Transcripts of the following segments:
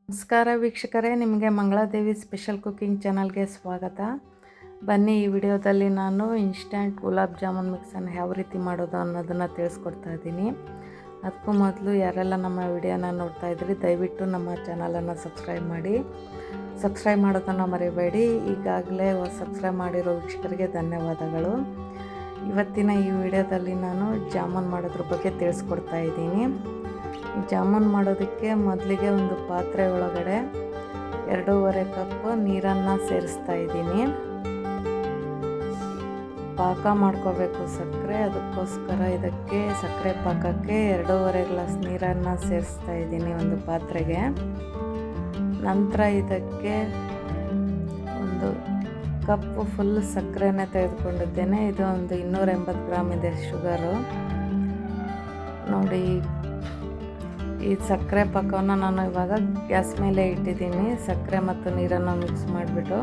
ನಮಸ್ಕಾರ ವೀಕ್ಷಕರೇ, ನಿಮಗೆ ಮಂಗಳಾದೇವಿ ಸ್ಪೆಷಲ್ ಕುಕಿಂಗ್ ಚಾನಲ್ಗೆ ಸ್ವಾಗತ. ಬನ್ನಿ, ಈ ವಿಡಿಯೋದಲ್ಲಿ ನಾನು ಇನ್ಸ್ಟಂಟ್ ಗುಲಾಬ್ ಜಾಮೂನ್ ಮಿಕ್ಸನ್ನು ಯಾವ ರೀತಿ ಮಾಡೋದು ಅನ್ನೋದನ್ನು ತಿಳಿಸ್ಕೊಡ್ತಾ ಇದ್ದೀನಿ. ಅದಕ್ಕೂ ಮೊದಲು ಯಾರೆಲ್ಲ ನಮ್ಮ ವಿಡಿಯೋನ ನೋಡ್ತಾ ಇದ್ರಿ, ದಯವಿಟ್ಟು ನಮ್ಮ ಚಾನಲನ್ನು ಸಬ್ಸ್ಕ್ರೈಬ್ ಮಾಡಿ. ಸಬ್ಸ್ಕ್ರೈಬ್ ಮಾಡೋದನ್ನು ಮರಿಬೇಡಿ. ಈಗಾಗಲೇ ಸಬ್ಸ್ಕ್ರೈಬ್ ಮಾಡಿರೋ ವೀಕ್ಷಕರಿಗೆ ಧನ್ಯವಾದಗಳು. ಇವತ್ತಿನ ಈ ವಿಡಿಯೋದಲ್ಲಿ ನಾನು ಜಾಮೂನ್ ಮಾಡೋದ್ರ ಬಗ್ಗೆ ತಿಳಿಸ್ಕೊಡ್ತಾ ಇದ್ದೀನಿ. ಜಾಮೂನ್ ಮಾಡೋದಕ್ಕೆ ಮೊದಲಿಗೆ ಒಂದು ಪಾತ್ರೆ ಒಳಗಡೆ 2.5 ಕಪ್ ನೀರನ್ನು ಸೇರಿಸ್ತಾ ಇದ್ದೀನಿ. ಪಾಕ ಮಾಡ್ಕೋಬೇಕು ಸಕ್ಕರೆ, ಅದಕ್ಕೋಸ್ಕರ ಇದಕ್ಕೆ ಸಕ್ಕರೆ ಪಾಕಕ್ಕೆ 2.5 ಗ್ಲಾಸ್ ನೀರನ್ನು ಸೇರಿಸ್ತಾ ಇದ್ದೀನಿ ಒಂದು ಪಾತ್ರೆಗೆ. ನಂತರ ಇದಕ್ಕೆ ಒಂದು ಕಪ್ಪು ಫುಲ್ ಸಕ್ಕರೆನೇ ತೆಗೆದುಕೊಂಡಿದ್ದೇನೆ. ಇದು ಒಂದು 280 ಗ್ರಾಮ್ ಇದೆ ಶುಗರು. ನೋಡಿ, ಈ ಸಕ್ಕರೆ ಪಾಕವನ್ನು ನಾನು ಇವಾಗ ಗ್ಯಾಸ್ ಮೇಲೆ ಇಟ್ಟಿದ್ದೀನಿ. ಸಕ್ಕರೆ ಮತ್ತು ನೀರನ್ನು ಮಿಕ್ಸ್ ಮಾಡಿಬಿಟ್ಟು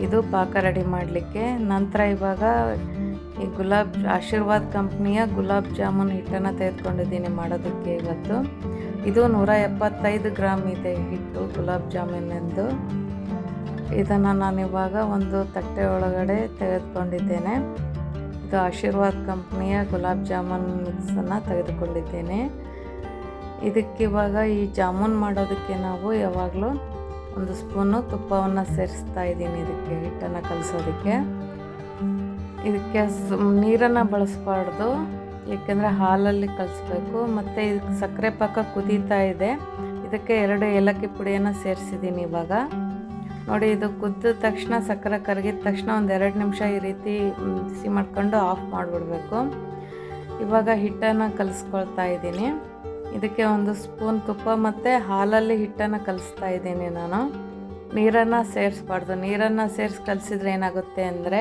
ಇದು ಪಾಕ ರೆಡಿ ಮಾಡಲಿಕ್ಕೆ. ನಂತರ ಇವಾಗ ಈ ಆಶೀರ್ವಾದ್ ಕಂಪ್ನಿಯ ಗುಲಾಬ್ ಜಾಮೂನ್ ಹಿಟ್ಟನ್ನು ತೆಗೆದುಕೊಂಡಿದ್ದೀನಿ ಮಾಡೋದಕ್ಕೆ. ಇವತ್ತು ಇದು 175 ಗ್ರಾಮ್ ಇದೆ ಹಿಟ್ಟು ಗುಲಾಬ್ ಜಾಮೂನೆಂದು. ಇದನ್ನು ನಾನಿವಾಗ ಒಂದು ತಟ್ಟೆ ಒಳಗಡೆ ತೆಗೆದುಕೊಂಡಿದ್ದೇನೆ. ಇದು ಆಶೀರ್ವಾದ್ ಕಂಪ್ನಿಯ ಗುಲಾಬ್ ಜಾಮೂನ್ ಮಿಕ್ಸನ್ನು ತೆಗೆದುಕೊಂಡಿದ್ದೇನೆ. ಇದಕ್ಕಿವಾಗ ಈ ಜಾಮೂನ್ ಮಾಡೋದಕ್ಕೆ ನಾವು ಯಾವಾಗಲೂ ಒಂದು ಸ್ಪೂನು ತುಪ್ಪವನ್ನು ಸೇರಿಸ್ತಾ ಇದ್ದೀನಿ. ಇದಕ್ಕೆ ಹಿಟ್ಟನ್ನು ಕಲಸೋದಕ್ಕೆ ಇದಕ್ಕೆ ನೀರನ್ನು ಬಳಸಬಾರ್ದು, ಏಕೆಂದರೆ ಹಾಲಲ್ಲಿ ಕಲಿಸ್ಬೇಕು. ಮತ್ತು ಇದಕ್ಕೆ ಸಕ್ಕರೆ ಪಾಕ ಕುದೀತಾ ಇದೆ. ಇದಕ್ಕೆ 2 ಏಲಕ್ಕಿ ಪುಡಿಯನ್ನು ಸೇರಿಸಿದ್ದೀನಿ. ಇವಾಗ ನೋಡಿ, ಇದು ಕುದ್ದ ತಕ್ಷಣ, ಸಕ್ಕರೆ ಕರಗಿದ ತಕ್ಷಣ ಒಂದು 2 ನಿಮಿಷ ಈ ರೀತಿ ಬಿಸಿ ಮಾಡ್ಕೊಂಡು ಆಫ್ ಮಾಡಿಬಿಡ್ಬೇಕು. ಇವಾಗ ಹಿಟ್ಟನ್ನು ಕಲಿಸ್ಕೊಳ್ತಾ ಇದ್ದೀನಿ. ಇದಕ್ಕೆ ಒಂದು ಸ್ಪೂನ್ ತುಪ್ಪ ಮತ್ತು ಹಾಲಲ್ಲಿ ಹಿಟ್ಟನ್ನು ಕಲಿಸ್ತಾ ಇದ್ದೀನಿ ನಾನು. ನೀರನ್ನು ಸೇರಿಸ್ಬಾರ್ದು. ನೀರನ್ನು ಸೇರಿಸಿ ಕಲಿಸಿದ್ರೆ ಏನಾಗುತ್ತೆ ಅಂದರೆ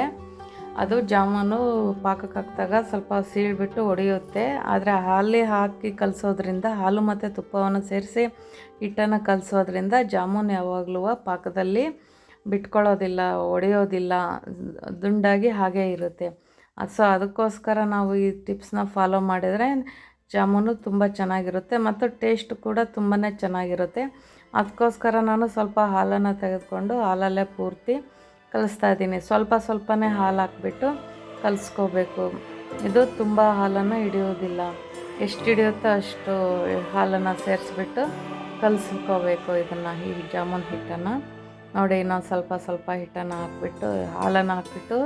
ಅದು ಜಾಮೂನು ಪಾಕಕ್ಕೆ ಹಾಕಿದಾಗ ಸ್ವಲ್ಪ ಸೀಳ್ಬಿಟ್ಟು ಒಡೆಯುತ್ತೆ. ಆದರೆ ಹಾಲು ಹಾಕಿ ಕಲಿಸೋದ್ರಿಂದ, ಹಾಲು ಮತ್ತು ತುಪ್ಪವನ್ನು ಸೇರಿಸಿ ಹಿಟ್ಟನ್ನು ಕಲಿಸೋದ್ರಿಂದ ಜಾಮೂನು ಯಾವಾಗಲೂ ಪಾಕದಲ್ಲಿ ಬಿಟ್ಕೊಳ್ಳೋದಿಲ್ಲ, ಒಡೆಯೋದಿಲ್ಲ, ದುಂಡಾಗಿ ಹಾಗೇ ಇರುತ್ತೆ. ಸೊ ಅದಕ್ಕೋಸ್ಕರ ನಾವು ಈ ಟಿಪ್ಸ್ನ ಫಾಲೋ ಮಾಡಿದರೆ ಜಾಮೂನು ತುಂಬ ಚೆನ್ನಾಗಿರುತ್ತೆ ಮತ್ತು ಟೇಸ್ಟ್ ಕೂಡ ತುಂಬಾ ಚೆನ್ನಾಗಿರುತ್ತೆ. ಅದಕ್ಕೋಸ್ಕರ ನಾನು ಸ್ವಲ್ಪ ಹಾಲನ್ನು ತೆಗೆದುಕೊಂಡು ಹಾಲಲ್ಲೇ ಪೂರ್ತಿ ಕಲಿಸ್ತಾ ಇದ್ದೀನಿ. ಸ್ವಲ್ಪನೇ ಹಾಲು ಹಾಕ್ಬಿಟ್ಟು ಕಲಿಸ್ಕೋಬೇಕು. ಇದು ತುಂಬ ಹಾಲನ್ನು ಹಿಡಿಯೋದಿಲ್ಲ, ಎಷ್ಟು ಹಿಡಿಯುತ್ತೋ ಅಷ್ಟು ಹಾಲನ್ನು ಸೇರಿಸ್ಬಿಟ್ಟು ಕಲಿಸ್ಕೋಬೇಕು ಇದನ್ನು, ಈ ಜಾಮೂನ್ ಹಿಟ್ಟನ್ನು. ನೋಡಿ, ನಾನು ಸ್ವಲ್ಪ ಹಿಟ್ಟನ್ನು ಹಾಕ್ಬಿಟ್ಟು ಹಾಲನ್ನು ಹಾಕ್ಬಿಟ್ಟು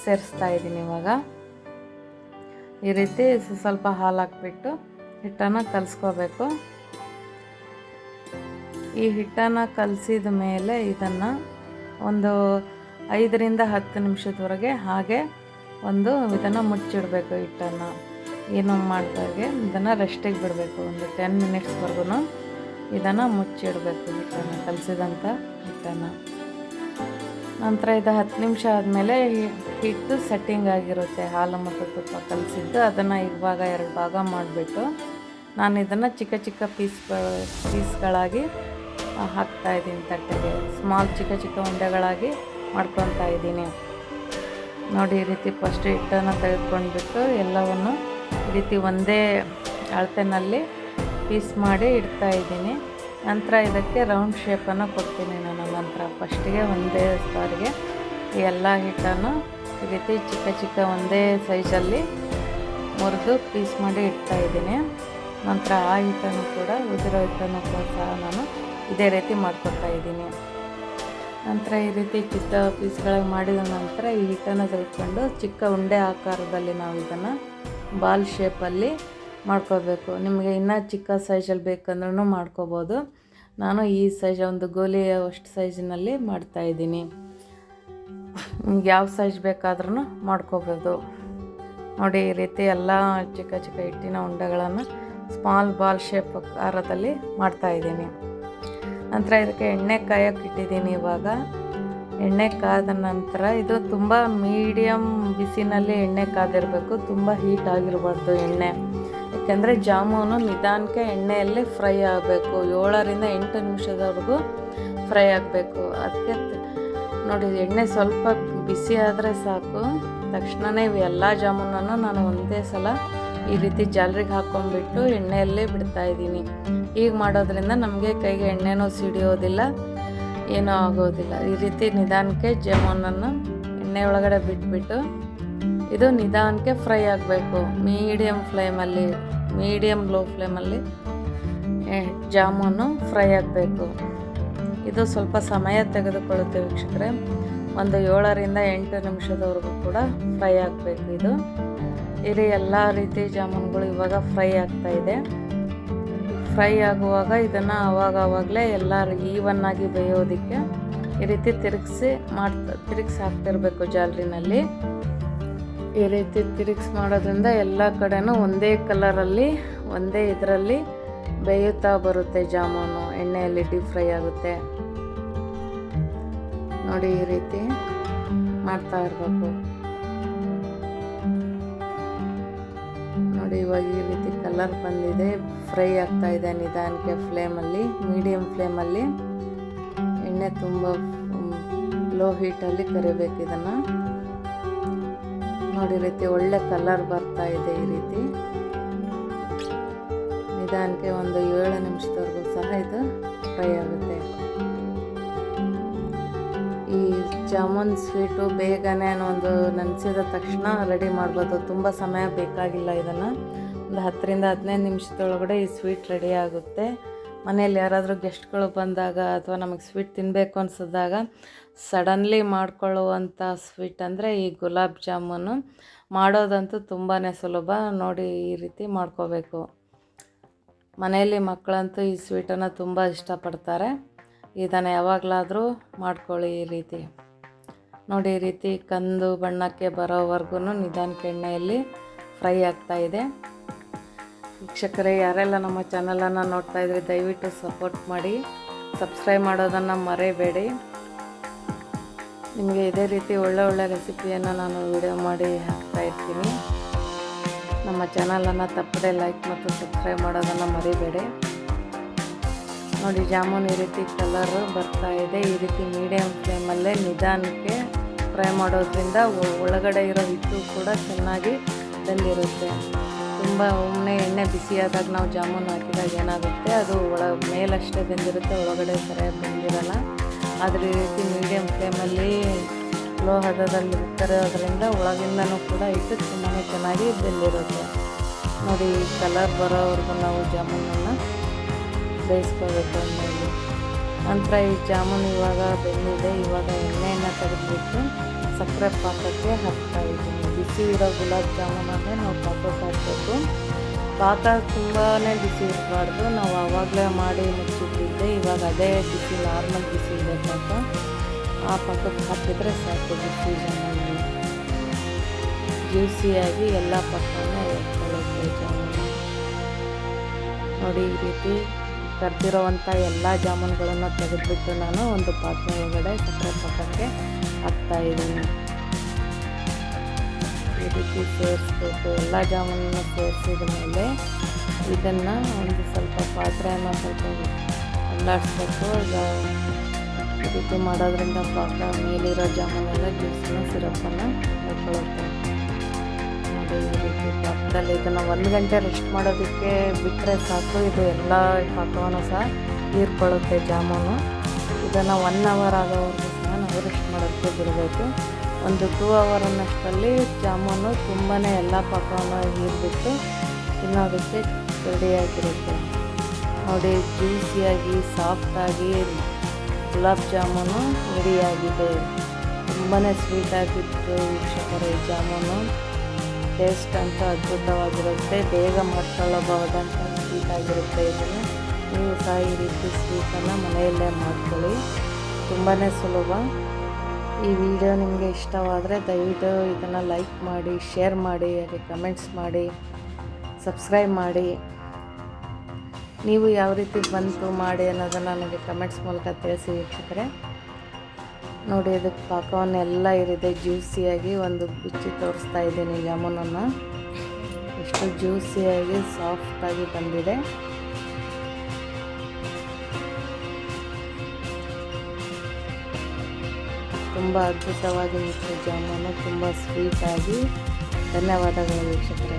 ಸೇರಿಸ್ತಾ ಇದ್ದೀನಿ. ಇವಾಗ ಈ ರೀತಿ ಸ್ವಲ್ಪ ಹಾಲು ಹಾಕ್ಬಿಟ್ಟು ಹಿಟ್ಟನ್ನು ಕಲಿಸ್ಕೋಬೇಕು. ಈ ಹಿಟ್ಟನ್ನು ಕಲಸಿದ ಮೇಲೆ ಇದನ್ನು ಒಂದು 5 ರಿಂದ 10 ನಿಮಿಷದವರೆಗೆ ಹಾಗೆ ಇದನ್ನು ಮುಚ್ಚಿಡಬೇಕು. ಹಿಟ್ಟನ್ನು ಏನು ಮಾಡಿದಾಗೆ ಇದನ್ನು ರೆಸ್ಟಿಗೆ ಬಿಡಬೇಕು. ಒಂದು 10 ಮಿನಿಟ್ಸ್ವರೆಗೂ ಇದನ್ನು ಮುಚ್ಚಿಡಬೇಕು, ಹಿಟ್ಟನ್ನು ಕಲಸಿದಂಥ ಹಿಟ್ಟನ್ನು. ನಂತರ ಇದು 10 ನಿಮಿಷ ಆದಮೇಲೆ ಹಿಟ್ಟು ಸೆಟ್ಟಿಂಗ್ ಆಗಿರುತ್ತೆ. ಹಾಲು ಮತ್ತು ತುಪ್ಪ ಕಲಸಿದ್ದು ಅದನ್ನು ಇವಾಗ 2 ಭಾಗ ಮಾಡಿಬಿಟ್ಟು ನಾನು ಇದನ್ನು ಚಿಕ್ಕ ಪೀಸ್ಗಳಾಗಿ ಹಾಕ್ತಾಯಿದ್ದೀನಿ ತಟ್ಟೆಗೆ. ಚಿಕ್ಕ ಉಂಡೆಗಳಾಗಿ ಮಾಡ್ಕೊತಾ ಇದ್ದೀನಿ. ನೋಡಿ, ಈ ರೀತಿ ಫಸ್ಟ್ ಹಿಟ್ಟನ್ನು ತೆಗೆದುಕೊಂಡ್ಬಿಟ್ಟು ಎಲ್ಲವನ್ನು ಈ ರೀತಿ ಒಂದೇ ಅಳತೆನಲ್ಲಿ ಪೀಸ್ ಮಾಡಿ ಇಡ್ತಾಯಿದ್ದೀನಿ. ನಂತರ ಇದಕ್ಕೆ ರೌಂಡ್ ಶೇಪನ್ನು ಕೊಡ್ತೀನಿ ನಾನು. ನಂತರ ಫಸ್ಟಿಗೆ ಒಂದೇ ಬಾರಿಗೆ ಎಲ್ಲ ಹಿಟ್ಟನ್ನು ಈ ರೀತಿ ಚಿಕ್ಕ ಒಂದೇ ಸೈಜಲ್ಲಿ ಮುರಿದು ಪೀಸ್ ಮಾಡಿ ಇಡ್ತಾಯಿದ್ದೀನಿ. ನಂತರ ಆ ಹಿಟ್ಟನ್ನು ಕೂಡ, ಉದಿರೋ ಹಿಟ್ಟನ್ನು ಸಹ ನಾನು ಇದೇ ರೀತಿ ಮಾಡ್ಕೊತಾ ಇದ್ದೀನಿ. ನಂತರ ಈ ರೀತಿ ಚಿಕ್ಕ ಪೀಸ್ಗಳಾಗಿ ಮಾಡಿದ ನಂತರ ಈ ಹಿಟ್ಟನ್ನು ತೆಗೆದುಕೊಂಡು ಚಿಕ್ಕ ಉಂಡೆ ಆಕಾರದಲ್ಲಿ ನಾವು ಇದನ್ನು ಬಾಲ್ ಶೇಪಲ್ಲಿ ಮಾಡ್ಕೋಬೇಕು. ನಿಮಗೆ ಇನ್ನೂ ಚಿಕ್ಕ ಸೈಜಲ್ಲಿ ಬೇಕಂದ್ರೂ ಮಾಡ್ಕೋಬೋದು. ನಾನು ಈ ಸೈಜ್, ಒಂದು ಗೋಲಿಯಷ್ಟು ಸೈಜಿನಲ್ಲಿ ಮಾಡ್ತಾಯಿದ್ದೀನಿ. ನಿಮ್ಗೆ ಯಾವ ಸೈಜ್ ಬೇಕಾದ್ರೂ ಮಾಡ್ಕೋಬೋದು. ನೋಡಿ, ಈ ರೀತಿ ಎಲ್ಲ ಚಿಕ್ಕ ಹಿಟ್ಟಿನ ಉಂಡೆಗಳನ್ನು ಸ್ಮಾಲ್ ಬಾಲ್ ಶೇಪ್ ಆಕಾರದಲ್ಲಿ ಮಾಡ್ತಾಯಿದ್ದೀನಿ. ನಂತರ ಇದಕ್ಕೆ ಎಣ್ಣೆ ಕಾಯೋಕ್ಕೆ ಇಟ್ಟಿದ್ದೀನಿ. ಇವಾಗ ಎಣ್ಣೆ ಕಾದ ನಂತರ ಇದು ತುಂಬ ಮೀಡಿಯಮ್ ಬಿಸಿನಲ್ಲಿ ಎಣ್ಣೆ ಕಾದಿರಬೇಕು, ತುಂಬ ಹೀಟ್ ಆಗಿರಬಾರ್ದು ಎಣ್ಣೆ. ಯಾಕೆಂದರೆ ಜಾಮೂನು ನಿಧಾನಕ್ಕೆ ಎಣ್ಣೆಯಲ್ಲಿ ಫ್ರೈ ಆಗಬೇಕು. 7 ರಿಂದ 8 ನಿಮಿಷದವರೆಗೂ ಫ್ರೈ ಆಗಬೇಕು. ಅದಕ್ಕೆ ನೋಡಿ, ಎಣ್ಣೆ ಸ್ವಲ್ಪ ಬಿಸಿ ಆದರೆ ಸಾಕು. ತಕ್ಷಣವೇ ಇವೆಲ್ಲ ಜಾಮೂನನ್ನು ನಾನು ಒಂದೇ ಸಲ ಈ ರೀತಿ ಜಾಲರಿಗೆ ಹಾಕ್ಕೊಂಡ್ಬಿಟ್ಟು ಎಣ್ಣೆಯಲ್ಲೇ ಬಿಡ್ತಾಯಿದ್ದೀನಿ. ಈಗ ಮಾಡೋದ್ರಿಂದ ನಮಗೆ ಕೈಗೆ ಎಣ್ಣೆನೂ ಸಿಡಿಯೋದಿಲ್ಲ, ಏನೂ ಆಗೋದಿಲ್ಲ. ಈ ರೀತಿ ನಿಧಾನಕ್ಕೆ ಜಾಮೂನನ್ನು ಎಣ್ಣೆ ಒಳಗಡೆ ಬಿಟ್ಬಿಟ್ಟು ಇದು ನಿಧಾನಕ್ಕೆ ಫ್ರೈ ಆಗಬೇಕು. ಮೀಡಿಯಮ್ ಲೋ ಫ್ಲೇಮಲ್ಲಿ ಜಾಮೂನು ಫ್ರೈ ಆಗಬೇಕು. ಇದು ಸ್ವಲ್ಪ ಸಮಯ ತೆಗೆದುಕೊಳ್ಳುತ್ತೆ ವೀಕ್ಷಕರೇ. ಒಂದು 7ರಿಂದ 8 ನಿಮಿಷದವರೆಗೂ ಕೂಡ ಫ್ರೈ ಆಗಬೇಕು. ಇದು ಇಲ್ಲಿ ಎಲ್ಲ ರೀತಿ ಜಾಮೂನುಗಳು ಇವಾಗ ಫ್ರೈ ಆಗ್ತಾಯಿದೆ. ಫ್ರೈ ಆಗುವಾಗ ಇದನ್ನು ಆವಾಗಲೇ ಎಲ್ಲ ಈವನ್ನಾಗಿ ಬೇಯೋದಕ್ಕೆ ಈ ರೀತಿ ತಿರುಗಿಸಿ ಹಾಕ್ತಿರ್ಬೇಕು ಜಾಲರಿನಲ್ಲಿ. ಈ ರೀತಿ ತಿರುಗಿಸಿ ಮಾಡೋದ್ರಿಂದ ಎಲ್ಲ ಕಡೆನೂ ಒಂದೇ ಕಲರಲ್ಲಿ ಒಂದೇ ಇದರಲ್ಲಿ ಬೇಯುತ್ತಾ ಬರುತ್ತೆ. ಜಾಮೂನು ಎಣ್ಣೆಯಲ್ಲಿ ಡೀಪ್ ಫ್ರೈ ಆಗುತ್ತೆ ನೋಡಿ. ಈ ರೀತಿ ಮಾಡ್ತಾ ಇರಬೇಕು ನೋಡಿ. ಇವಾಗ ಈ ರೀತಿ ಕಲರ್ ಬಂದಿದೆ, ಫ್ರೈ ಆಗ್ತಾ ಇದೆ ನಿಧಾನಕ್ಕೆ ಫ್ಲೇಮಲ್ಲಿ, ಮೀಡಿಯಮ್ ಫ್ಲೇಮಲ್ಲಿ. ಎಣ್ಣೆ ತುಂಬ ಲೋ ಹೀಟಲ್ಲಿ ಕರಿಬೇಕು ಇದನ್ನು ನೋಡಿ. ಈ ರೀತಿ ಒಳ್ಳೆ ಕಲರ್ ಬರ್ತಾ ಇದೆ. ಈ ರೀತಿ ನಿಧಾನಕ್ಕೆ ಒಂದು 7 ನಿಮಿಷದವರೆಗೂ ಸಹ ಇದು ಫ್ರೈ ಆಗುತ್ತೆ. ಈ ಜಾಮೂನ್ ಸ್ವೀಟು ಬೇಗನೆ ಒಂದು ನೆನೆಸಿದ ತಕ್ಷಣ ರೆಡಿ ಮಾಡ್ಬೋದು, ತುಂಬ ಸಮಯ ಬೇಕಾಗಿಲ್ಲ. ಇದನ್ನು ಒಂದು 10ರಿಂದ 15 ನಿಮಿಷದೊಳಗಡೆ ಈ ಸ್ವೀಟ್ ರೆಡಿ ಆಗುತ್ತೆ. ಮನೇಲಿ ಯಾರಾದರೂ ಗೆಸ್ಟ್ಗಳು ಬಂದಾಗ ಅಥವಾ ನಮಗೆ ಸ್ವೀಟ್ ತಿನ್ನಬೇಕು ಅನಿಸಿದಾಗ ಸಡನ್ಲಿ ಮಾಡ್ಕೊಳ್ಳುವಂಥ ಸ್ವೀಟ್ ಅಂದರೆ ಈ ಗುಲಾಬ್ ಜಾಮೂನು. ಮಾಡೋದಂತೂ ತುಂಬಾ ಸುಲಭ ನೋಡಿ. ಈ ರೀತಿ ಮಾಡ್ಕೋಬೇಕು. ಮನೆಯಲ್ಲಿ ಮಕ್ಕಳಂತೂ ಈ ಸ್ವೀಟನ್ನು ತುಂಬ ಇಷ್ಟಪಡ್ತಾರೆ. ಇದನ್ನು ಯಾವಾಗಲಾದರೂ ಮಾಡ್ಕೊಳ್ಳಿ ಈ ರೀತಿ ನೋಡಿ. ಈ ರೀತಿ ಕಂದು ಬಣ್ಣಕ್ಕೆ ಬರೋವರೆಗೂ ನಿಧಾನಕ್ಕೆ ಎಣ್ಣೆಯಲ್ಲಿ ಫ್ರೈ ಆಗ್ತಾಯಿದೆ. ವೀಕ್ಷಕರೇ, ಯಾರೆಲ್ಲ ನಮ್ಮ ಚಾನಲನ್ನು ನೋಡ್ತಾ ಇದ್ರಿ ದಯವಿಟ್ಟು ಸಪೋರ್ಟ್ ಮಾಡಿ, ಸಬ್ಸ್ಕ್ರೈಬ್ ಮಾಡೋದನ್ನು ಮರೆಯಬೇಡಿ. ನಿಮಗೆ ಇದೇ ರೀತಿ ಒಳ್ಳೆ ರೆಸಿಪಿಯನ್ನು ನಾನು ವಿಡಿಯೋ ಮಾಡಿ ಹಾಕ್ತಾಯಿರ್ತೀನಿ. ನಮ್ಮ ಚಾನಲನ್ನು ತಪ್ಪದೆ ಲೈಕ್ ಮತ್ತು ಸಬ್ಸ್ಕ್ರೈಬ್ ಮಾಡೋದನ್ನು ಮರಿಬೇಡಿ ನೋಡಿ. ಜಾಮೂನ್ ಈ ರೀತಿ ಕಲರು ಬರ್ತಾ ಇದೆ. ಈ ರೀತಿ ಮೀಡಿಯಮ್ ಫ್ಲೇಮಲ್ಲೇ ನಿಧಾನಕ್ಕೆ ಫ್ರೈ ಮಾಡೋದ್ರಿಂದ ಒಳಗಡೆ ಇರೋ ಹಿಟ್ಟು ಕೂಡ ಚೆನ್ನಾಗಿ ಬೆಂದಿರುತ್ತೆ. ತುಂಬ ಒಮ್ಮೆ ಎಣ್ಣೆ ಬಿಸಿಯಾದಾಗ ನಾವು ಜಾಮೂನು ಹಾಕಿದಾಗ ಏನಾಗುತ್ತೆ, ಅದು ಮೇಲಷ್ಟೇ ಬೆಂದಿರುತ್ತೆ, ಒಳಗಡೆ ಸರಿಯಾಗಿ ಬೆಂದಿರಲ್ಲ. ಆದರೆ ಈ ರೀತಿ ಮೀಡಿಯಮ್ ಫ್ಲೇಮಲ್ಲಿ ಲೋ ಹದದಲ್ಲಿ ತರೋದ್ರಿಂದ ಒಳಗಿಂದನೂ ಕೂಡ ಹಿಟ್ಟು ತುಂಬಾ ಚೆನ್ನಾಗಿ ಬೆಂದಿರುತ್ತೆ ನೋಡಿ. ಈ ಕಲರ್ ಬರೋವರೆಗೂ ನಾವು ಜಾಮೂನನ್ನು ಬೇಯಿಸ್ಕೋಬೇಕು ಎಣ್ಣೆಯಲ್ಲಿ. ನಂತರ ಈ ಜಾಮೂನು ಇವಾಗ ಬೆಂದಿದೆ. ಇವಾಗ ಎಣ್ಣೆಯನ್ನು ತೆಗೆದುಬಿಟ್ಟು ಸಕ್ಕರೆ ಪಾಕಕ್ಕೆ ಹಾಕ್ತಾಯಿದ್ದೀನಿ. ಬಿಸಿ ಇರೋ ಗುಲಾಬ್ ಜಾಮೂನನ್ನೇ ನಾವು ಪಾಕಕ್ಕೆ ಹಾಕಬೇಕು. ಪಾಕ ತುಂಬಾ ಬಿಸಿ ಇರಬಾರ್ದು. ನಾವು ಆವಾಗಲೇ ಮಾಡಿ ಮುಚ್ಚಿಟ್ಟಿದ್ದೆ. ಇವಾಗ ಅದೇ ಬಿಸಿ, ನಾರ್ಮಲ್ ಬಿಸಿ ಇದೆ ಪಾಕ. ಆ ಪಾಕಕ್ಕೆ ಹಾಕಿದರೆ ಸಾಕು. ಬಿಸಿ ಜಾಮೂನು ಜ್ಯೂಸಿಯಾಗಿ ಎಲ್ಲ ಪಾಕವನ್ನು ಎತ್ಕೊಳ್ಳುತ್ತೆ ಜಾಮೂನು ನೋಡಿ. ಈ ರೀತಿ ಕರೆದಿರೋವಂಥ ಎಲ್ಲ ಜಾಮೂನುಗಳನ್ನು ತೆಗೆದುಬಿಟ್ಟು ನಾನು ಒಂದು ಪಾತ್ರೆ ಒಳಗಡೆ ಸಕ್ಕರೆ ಪಾಕಕ್ಕೆ ಹಾಕ್ತಾಯಿದ್ದೀನಿ. ಈ ರೀತಿ ಸೇರಿಸ್ಬೇಕು. ಎಲ್ಲ ಜಾಮೂನನ್ನು ಸೇರಿಸಿದ ಮೇಲೆ ಇದನ್ನು ಒಂದು ಸ್ವಲ್ಪ ಪಾತ್ರೆಯನ್ನು ಸ್ವಲ್ಪ ಅಲ್ಲಾಡಿಸ್ಬೇಕು. ಈ ರೀತಿ ಮಾಡೋದ್ರಿಂದ ಪಾಕ ಮೇಲಿರೋ ಜಾಮೂನೆಲ್ಲ ಜ್ಯೂಸನ್ನು ಸಿರಪ್ಪನ್ನು ಹಾಕೊಳ್ಳುತ್ತೆ ನೋಡಿ. ಈ ರೀತಿ ಪಾಕದಲ್ಲಿ ಇದನ್ನು 1 ಗಂಟೆ ರೆಸ್ಟ್ ಮಾಡೋದಕ್ಕೆ ಬಿಟ್ಟರೆ ಸಾಕು. ಇದು ಎಲ್ಲ ಪಾಕವನ್ನು ಸಹ ಹೀರ್ಕೊಳ್ಳುತ್ತೆ ಜಾಮೂನು. ಇದನ್ನು 1 ಅವರ್ ಆಗೋವರೆಗೂ ಸಹ ನಾವು ರೆಸ್ಟ್ ಮಾಡೋದಕ್ಕೆ ಬಿಡಬೇಕು. ಒಂದು 2 ಅವರ್ ಅನ್ನಷ್ಟರಲ್ಲಿ ಜಾಮೂನು ತುಂಬಾ ಎಲ್ಲ ಪಾಕವನ್ನು ಹೀರ್ಬಿಟ್ಟು ತಿನ್ನೋದಕ್ಕೆ ರೆಡಿಯಾಗಿರುತ್ತೆ ನೋಡಿ. ಜ್ಯೂಸಿಯಾಗಿ ಸಾಫ್ಟಾಗಿ ಗುಲಾಬ್ ಜಾಮೂನು ರೆಡಿಯಾಗಿದೆ. ತುಂಬಾ ಸ್ವೀಟಾಗಿತ್ತು ವೀಕ್ಷಕರೇ. ಜಾಮೂನು ಟೇಸ್ಟ್ ಅಂತೂ ಅದ್ಭುತವಾಗಿರುತ್ತೆ. ಬೇಗ ಮಾಡ್ಕೊಳ್ಳಬಹುದಂಥ ಸ್ವೀಟಾಗಿರುತ್ತೆ. ಇದನ್ನು ನೀವು ಸಹ ಈ ರೀತಿ ಸ್ವೀಟನ್ನು ಮನೆಯಲ್ಲೇ ಮಾಡ್ಕೊಳ್ಳಿ. ತುಂಬಾ ಸುಲಭ. ಈ ವಿಡಿಯೋ ನಿಮಗೆ ಇಷ್ಟವಾದರೆ ದಯವಿಟ್ಟು ಇದನ್ನು ಲೈಕ್ ಮಾಡಿ, ಶೇರ್ ಮಾಡಿ, ಹಾಗೆ ಕಮೆಂಟ್ಸ್ ಮಾಡಿ, ಸಬ್ಸ್ಕ್ರೈಬ್ ಮಾಡಿ. ನೀವು ಯಾವ ರೀತಿ ಬಂತು ಮಾಡಿ ಅನ್ನೋದನ್ನು ನನಗೆ ಕಮೆಂಟ್ಸ್ ಮೂಲಕ ತಿಳಿಸಿ ವೀಕ್ಷಕರೇ ನೋಡಿ. ಇದಕ್ಕೆ ಪಾಕವನ್ನೆಲ್ಲ ಇರಿದೆ ಜ್ಯೂಸಿಯಾಗಿ ಒಂದು ಬಿಚ್ಚಿ ತೋರಿಸ್ತಾ ಇದ್ದೀನಿ ಜಾಮೂನನ್ನು. ಎಷ್ಟು ಜ್ಯೂಸಿಯಾಗಿ ಸಾಫ್ಟಾಗಿ ಬಂದಿದೆ. ತುಂಬ ಅದ್ಭುತವಾಗಿ ಜಾಮೂನು, ತುಂಬ ಸ್ವೀಟಾಗಿ. ಧನ್ಯವಾದಗಳು ವೀಕ್ಷಕರೇ.